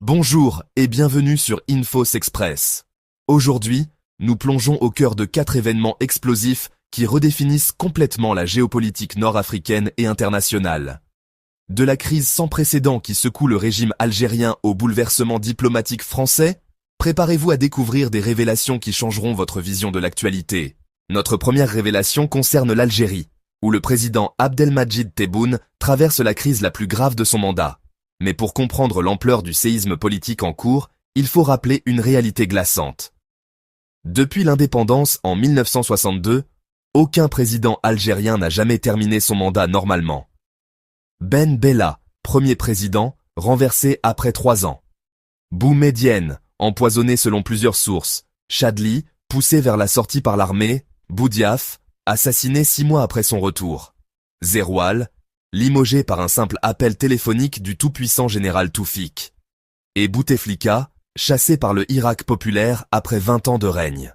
Bonjour et bienvenue sur Infos Express. Aujourd'hui, nous plongeons au cœur de 4 événements explosifs qui redéfinissent complètement la géopolitique nord-africaine et internationale. De la crise sans précédent qui secoue le régime algérien au bouleversement diplomatique français, préparez-vous à découvrir des révélations qui changeront votre vision de l'actualité. Notre première révélation concerne l'Algérie, où le président Abdelmadjid Tebboune traverse la crise la plus grave de son mandat. Mais pour comprendre l'ampleur du séisme politique en cours, il faut rappeler une réalité glaçante. Depuis l'indépendance en 1962, aucun président algérien n'a jamais terminé son mandat normalement. Ben Bella, premier président, renversé après 3 ans. Boumedienne, empoisonné selon plusieurs sources. Chadli, poussé vers la sortie par l'armée. Boudiaf, assassiné 6 mois après son retour. Zeroual, limogé par un simple appel téléphonique du tout-puissant général Toufik. Et Bouteflika, chassé par le Irak populaire après 20 ans de règne.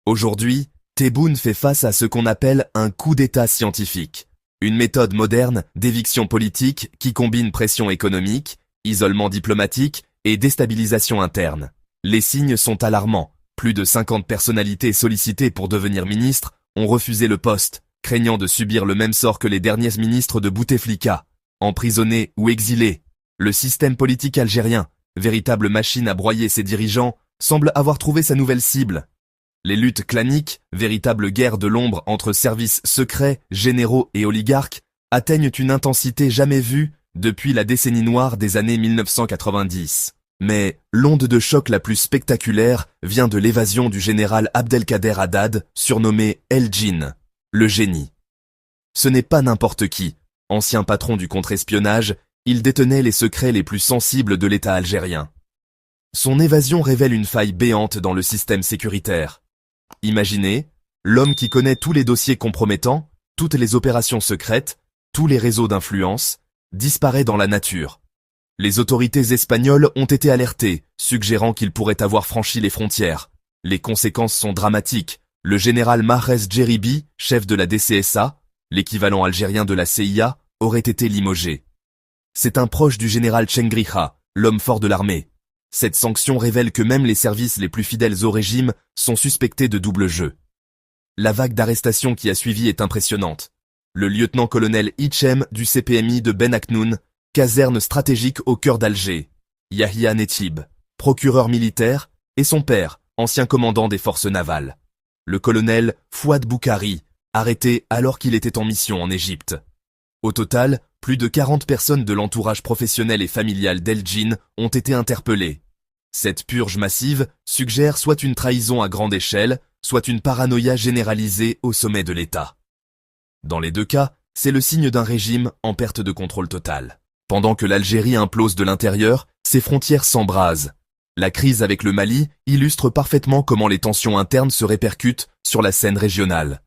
Aujourd'hui, Tebboune fait face à ce qu'on appelle un coup d'État scientifique, une méthode moderne d'éviction politique qui combine pression économique, isolement diplomatique et déstabilisation interne. Les signes sont alarmants. Plus de 50 personnalités sollicitées pour devenir ministres ont refusé le poste, craignant de subir le même sort que les derniers ministres de Bouteflika, emprisonnés ou exilés. Le système politique algérien, véritable machine à broyer ses dirigeants, semble avoir trouvé sa nouvelle cible. Les luttes claniques, véritable guerre de l'ombre entre services secrets, généraux et oligarques, atteignent une intensité jamais vue depuis la décennie noire des années 1990. Mais l'onde de choc la plus spectaculaire vient de l'évasion du général Abdelkader Haddad, surnommé El Djinn, le génie. Ce n'est pas n'importe qui. Ancien patron du contre-espionnage, il détenait les secrets les plus sensibles de l'État algérien. Son évasion révèle une faille béante dans le système sécuritaire. Imaginez, l'homme qui connaît tous les dossiers compromettants, toutes les opérations secrètes, tous les réseaux d'influence, disparaît dans la nature. Les autorités espagnoles ont été alertées, suggérant qu'il pourrait avoir franchi les frontières. Les conséquences sont dramatiques. Le général Mahrez Djeribi, chef de la DCSA, l'équivalent algérien de la CIA, aurait été limogé. C'est un proche du général Tchengriha, l'homme fort de l'armée. Cette sanction révèle que même les services les plus fidèles au régime sont suspectés de double jeu. La vague d'arrestations qui a suivi est impressionnante. Le lieutenant-colonel Hichem du CPMI de Ben Aknoun, caserne stratégique au cœur d'Alger. Yahya Netib, procureur militaire, et son père, ancien commandant des forces navales. Le colonel Fouad Boukari, arrêté alors qu'il était en mission en Égypte. Au total, plus de 40 personnes de l'entourage professionnel et familial d'El Djinn ont été interpellées. Cette purge massive suggère soit une trahison à grande échelle, soit une paranoïa généralisée au sommet de l'État. Dans les deux cas, c'est le signe d'un régime en perte de contrôle total. Pendant que l'Algérie implose de l'intérieur, ses frontières s'embrasent. La crise avec le Mali illustre parfaitement comment les tensions internes se répercutent sur la scène régionale.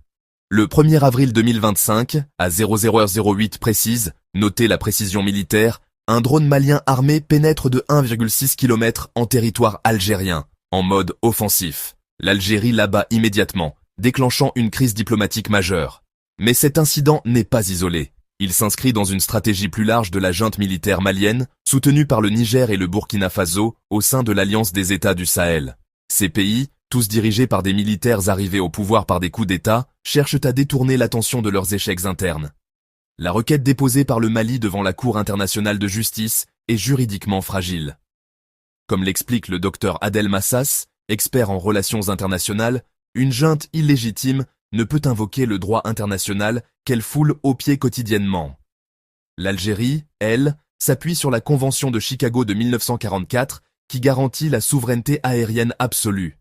Le 1er avril 2025, à 00h08 précise, notez la précision militaire, un drone malien armé pénètre de 1,6 km en territoire algérien, en mode offensif. L'Algérie l'abat immédiatement, déclenchant une crise diplomatique majeure. Mais cet incident n'est pas isolé. Il s'inscrit dans une stratégie plus large de la junte militaire malienne, soutenue par le Niger et le Burkina Faso, au sein de l'Alliance des États du Sahel. Ces pays, tous dirigés par des militaires arrivés au pouvoir par des coups d'État, cherchent à détourner l'attention de leurs échecs internes. La requête déposée par le Mali devant la Cour internationale de justice est juridiquement fragile. Comme l'explique le docteur Adel Massas, expert en relations internationales, une junte illégitime ne peut invoquer le droit international qu'elle foule aux pieds quotidiennement. L'Algérie, elle, s'appuie sur la Convention de Chicago de 1944 qui garantit la souveraineté aérienne absolue.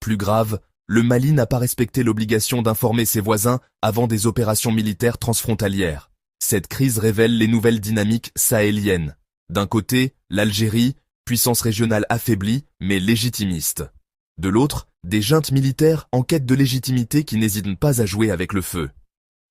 Plus grave, le Mali n'a pas respecté l'obligation d'informer ses voisins avant des opérations militaires transfrontalières. Cette crise révèle les nouvelles dynamiques sahéliennes. D'un côté, l'Algérie, puissance régionale affaiblie mais légitimiste. De l'autre, des juntes militaires en quête de légitimité qui n'hésitent pas à jouer avec le feu.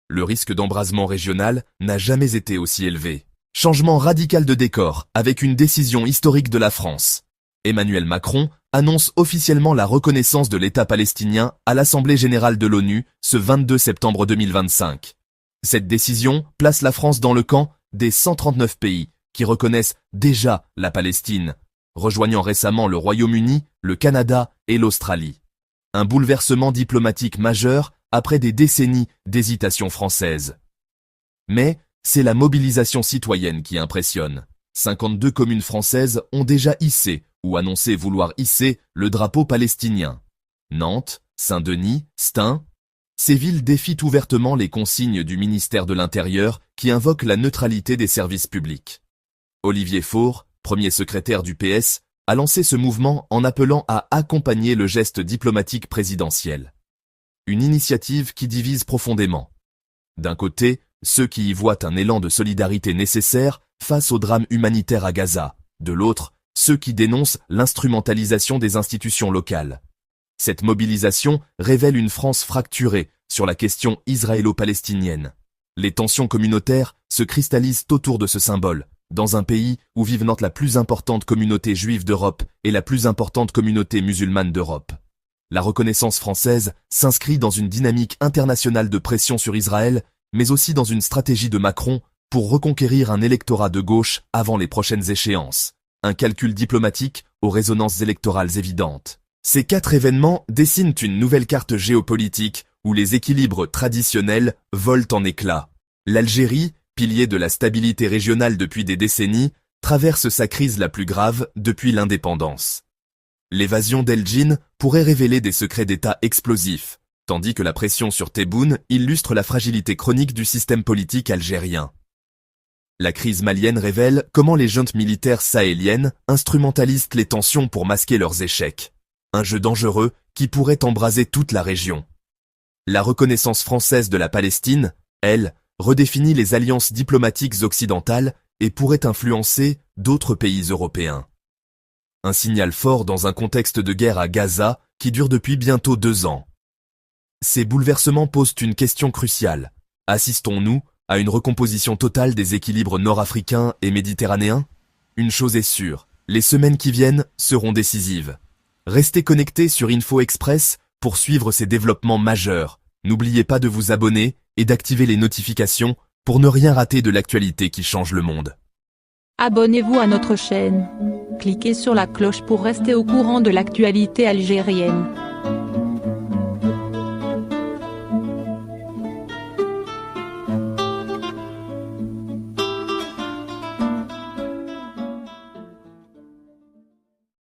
Le risque d'embrasement régional n'a jamais été aussi élevé. Changement radical de décor avec une décision historique de la France. Emmanuel Macron annonce officiellement la reconnaissance de l'État palestinien à l'Assemblée générale de l'ONU ce 22 septembre 2025. Cette décision place la France dans le camp des 139 pays qui reconnaissent déjà la Palestine, rejoignant récemment le Royaume-Uni, le Canada et l'Australie. Un bouleversement diplomatique majeur après des décennies d'hésitation française. Mais c'est la mobilisation citoyenne qui impressionne. 52 communes françaises ont déjà hissé ou annoncé vouloir hisser le drapeau palestinien. Nantes, Saint-Denis, Stein, ces villes défient ouvertement les consignes du ministère de l'Intérieur qui invoque la neutralité des services publics. Olivier Faure, premier secrétaire du PS, a lancé ce mouvement en appelant à accompagner le geste diplomatique présidentiel. Une initiative qui divise profondément. D'un côté, ceux qui y voient un élan de solidarité nécessaire face au drame humanitaire à Gaza. De l'autre, ceux qui dénoncent l'instrumentalisation des institutions locales. Cette mobilisation révèle une France fracturée sur la question israélo-palestinienne. Les tensions communautaires se cristallisent autour de ce symbole, dans un pays où vivent la plus importante communauté juive d'Europe et la plus importante communauté musulmane d'Europe. La reconnaissance française s'inscrit dans une dynamique internationale de pression sur Israël, mais aussi dans une stratégie de Macron pour reconquérir un électorat de gauche avant les prochaines échéances. Un calcul diplomatique aux résonances électorales évidentes. Ces 4 événements dessinent une nouvelle carte géopolitique où les équilibres traditionnels volent en éclats. L'Algérie, pilier de la stabilité régionale depuis des décennies, traverse sa crise la plus grave depuis l'indépendance. L'évasion d'Elgin pourrait révéler des secrets d'État explosifs, tandis que la pression sur Tebboune illustre la fragilité chronique du système politique algérien. La crise malienne révèle comment les juntes militaires sahéliennes instrumentalisent les tensions pour masquer leurs échecs. Un jeu dangereux qui pourrait embraser toute la région. La reconnaissance française de la Palestine, elle, redéfinit les alliances diplomatiques occidentales et pourrait influencer d'autres pays européens. Un signal fort dans un contexte de guerre à Gaza qui dure depuis bientôt 2 ans. Ces bouleversements posent une question cruciale. Assistons-nous à une recomposition totale des équilibres nord-africains et méditerranéens? Une chose est sûre, les semaines qui viennent seront décisives. Restez connectés sur Info Express pour suivre ces développements majeurs. N'oubliez pas de vous abonner et d'activer les notifications pour ne rien rater de l'actualité qui change le monde. Abonnez-vous à notre chaîne. Cliquez sur la cloche pour rester au courant de l'actualité algérienne.